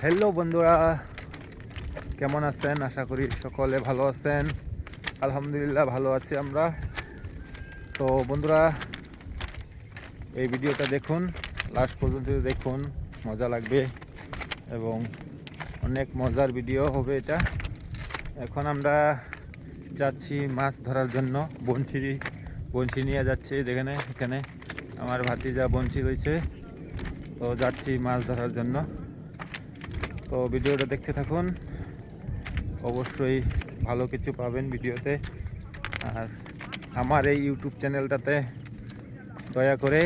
Hello বন্ধুরা, কেমন আছেন? আশা করি সকলে ভালো আছেন। আলহামদুলিল্লাহ ভালো আছি আমরা। তো বন্ধুরা, এই ভিডিওটা দেখুন, লাস্ট পর্যন্ত দেখুন, মজা লাগবে এবং অনেক মজার ভিডিও হবে এটা। এখন আমরা যাচ্ছি মাছ ধরার জন্য। বঞ্চি নিয়ে যাচ্ছি। এখানে আমার ভাতিজা বঞ্চি রয়েছে, তো যাচ্ছি মাছ ধরার জন্য। তো ভিডিওটা দেখতে থাকুন, অবশ্যই ভালো কিছু পাবেন ভিডিওতে। আর আমার এই ইউটিউব চ্যানেলটাতে দয়া করে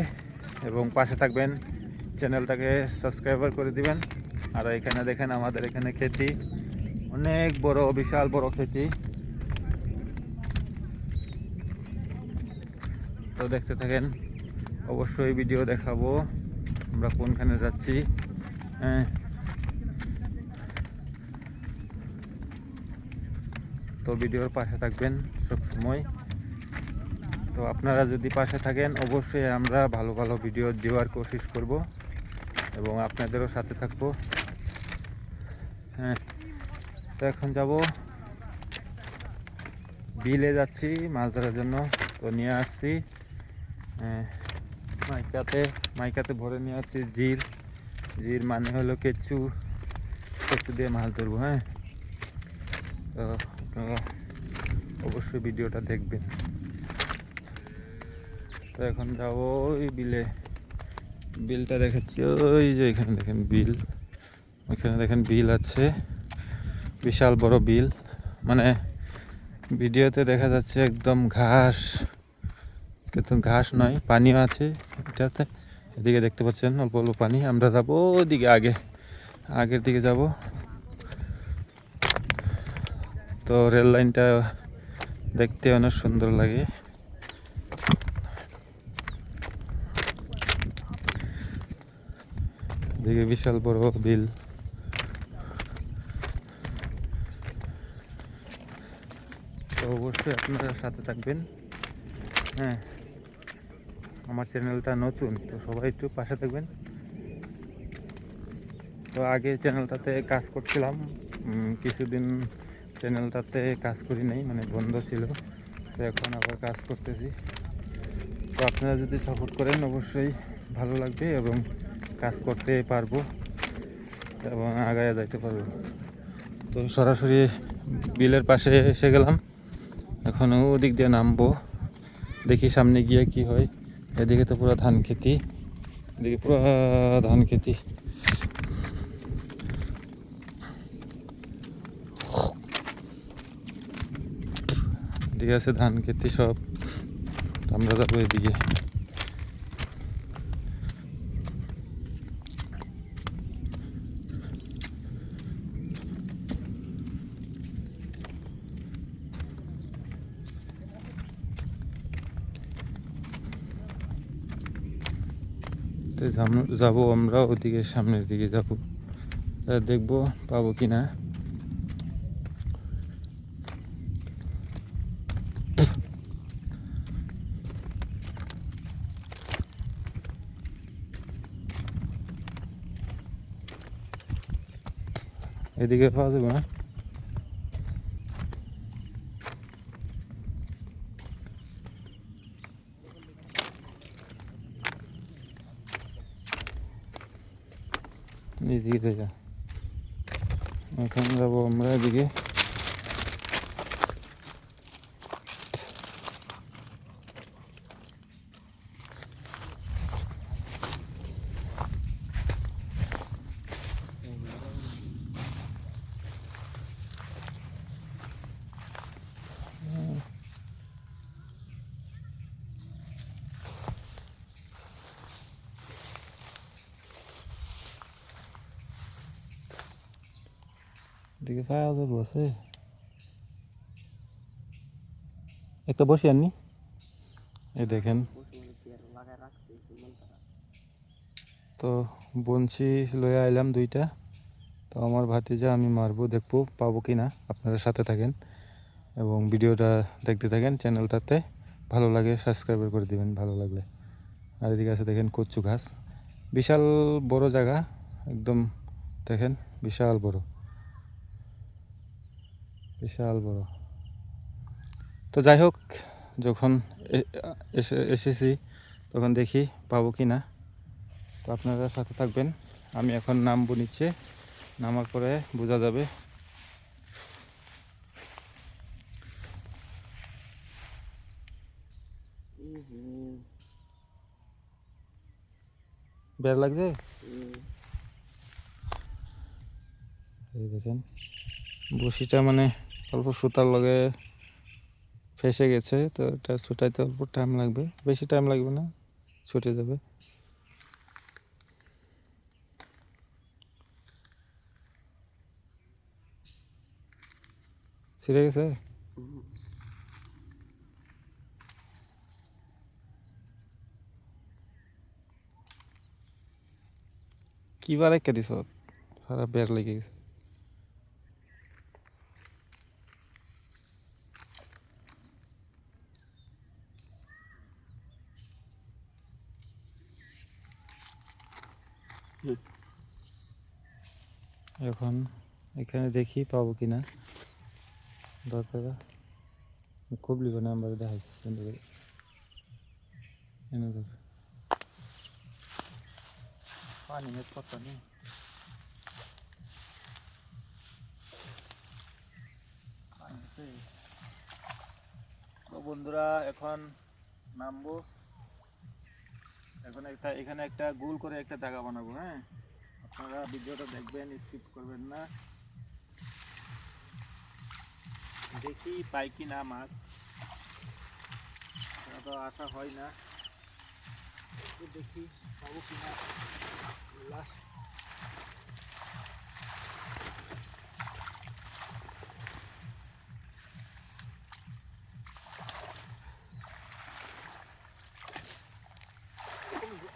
এবং পাশে থাকবেন, চ্যানেলটাকে সাবস্ক্রাইবার করে দিবেন। আর এখানে দেখেন, আমাদের এখানে ক্ষেতি অনেক বড়, বিশাল বড় ক্ষেতি। তো দেখতে থাকেন, অবশ্যই ভিডিও দেখাবো আমরা কোনখানে যাচ্ছি। তো ভিডিওর পাশে থাকবেন সব সময়। তো আপনারা যদি পাশে থাকেন, অবশ্যই আমরা ভালো ভালো ভিডিও দেওয়ার কোশিশ করব এবং আপনাদেরও সাথে থাকবো। তো এখন যাব, বিলে যাচ্ছি মাছ ধরার জন্য। তো নিয়ে আসছি মাইকাতে ভরে নিয়ে আসছি জির মানে হলো কেঁচু দিয়ে মাছ ধরবো। তো আপনারা অবশ্যই ভিডিওটা দেখবেন। তো এখন যাবো ওই বিলটা দেখাচ্ছি, ওই যে এখানে দেখেন বিল, ওইখানে দেখেন বিল আছে, বিশাল বড় বিল। মানে ভিডিওতে দেখা যাচ্ছে একদম ঘাস, কিন্তু ঘাস নয়, পানিও আছে এটাতে। এদিকে দেখতে পাচ্ছেন অল্প অল্প পানি। আমরা যাবো ওইদিকে, আগের দিকে যাব। তো রেল লাইনটা দেখতে অনেক সুন্দর লাগে। এদিকে বিশাল বড় বিল। তো অবশ্যই আপনারা সাথে থাকবেন। আমার চ্যানেলটা নতুন, তো সবাই একটু পাশে থাকবেন। তো আগে চ্যানেলটাতে কাজ করছিলাম, কিছুদিন চ্যানেলটাতে কাজ করি নাই, মানে বন্ধ ছিল। তো এখন আবার কাজ করতেছি। তো আপনারা যদি সাপোর্ট করেন, অবশ্যই ভালো লাগবে এবং কাজ করতে পারবো এবং আগায় যাইতে পারবো। তো সরাসরি বিলের পাশে এসে গেলাম। এখন ওদিক দিয়ে নামবো, দেখি সামনে গিয়ে কি হয়। এদিকে তো পুরো ধান খেতি, এদিকে পুরো ধান খেতি। এদিকে আছে ধান খেতি সব। আমরা যাবো এদিকে। তো যাবো আমরা ওদিকে, সামনের দিকে যাবো, দেখবো পাবো কি না। এদিকে পাওয়া যাবে না। এদিকে জায়গা, এখন যাবো আমরা এদিকে। এদিকে পাওয়া যাবো, আছে একটা বসে আননি। এই দেখেন, তো বঞ্চি লয়ে আইলাম দুইটা। তো আমার ভাতিজা আমি মারবো, দেখবো পাবো কি না। আপনাদের সাথে থাকেন এবং ভিডিওটা দেখতে থাকেন। চ্যানেলটাতে ভালো লাগে সাবস্ক্রাইব করে দিবেন ভালো লাগলে। আর এদিকে আছে দেখেন কচু গাছ, বিশাল বড় জায়গা, একদম দেখেন বিশাল বড়, বিশাল বড়। তো যাই হোক, যখন এসেছি তখন দেখি পাবো কি না। তো আপনারা সাথে থাকবেন। আমি এখন নামবো নিচে, নামার পরে বোঝা যাবে। বের লাগছে, এই দেখেন বসিটা মানে অল্প সুতার লগে ফেসে গেছে, তো এটা ছুটাইতে অল্প টাইম লাগবে, বেশি টাইম লাগবে না, ছুটে যাবে। ছিঁড়ে গেছে। কি বার একটা দিছ, সারা বের লেগে গেছে। এখন এখানে দেখি পাবো কিনা। দাদা খুব লিখো নাম্বার দেখাইছি সুন্দর করে। এনে দেখ পানি মেট করতে নেই। তো বন্ধুরা এখন নামবো। এখন এখানে একটা গোল করে একটা জায়গা বানাবো। হ্যাঁ, আপনারা ভিডিওটা দেখবেন, স্কিপ করবেন না। দেখি পাই কি না মাছ, সেটা তো আশা হয় না। দেখি পাবো কি না।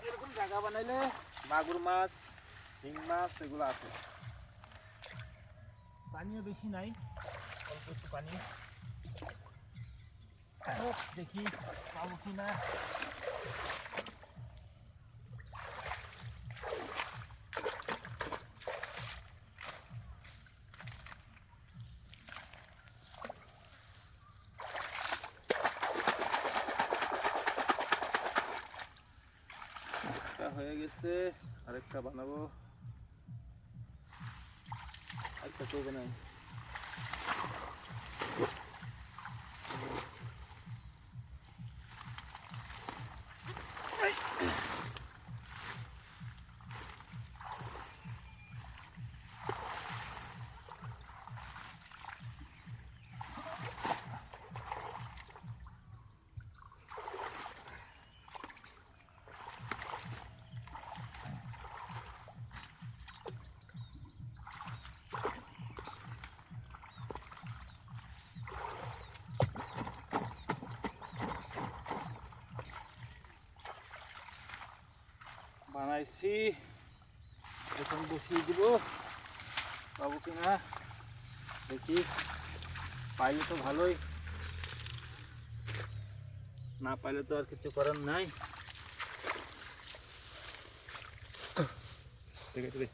এরকম জায়গা বানাইলে মাগুর মাছ, শিং মাছ এগুলো আছে। পানিও বেশি নাই, অল্প একটু পানি। দেখি পাবো কি না। হয়ে গেছে, আরেকটা বানাবো। আরেকটা তো বানাই। বানাইছি, এখন বসিয়ে দিব। পাবো কিনা দেখি, পাইলে তো ভালোই, না পাইলে তো আর কিছু করার নাই। ঠিক আছে।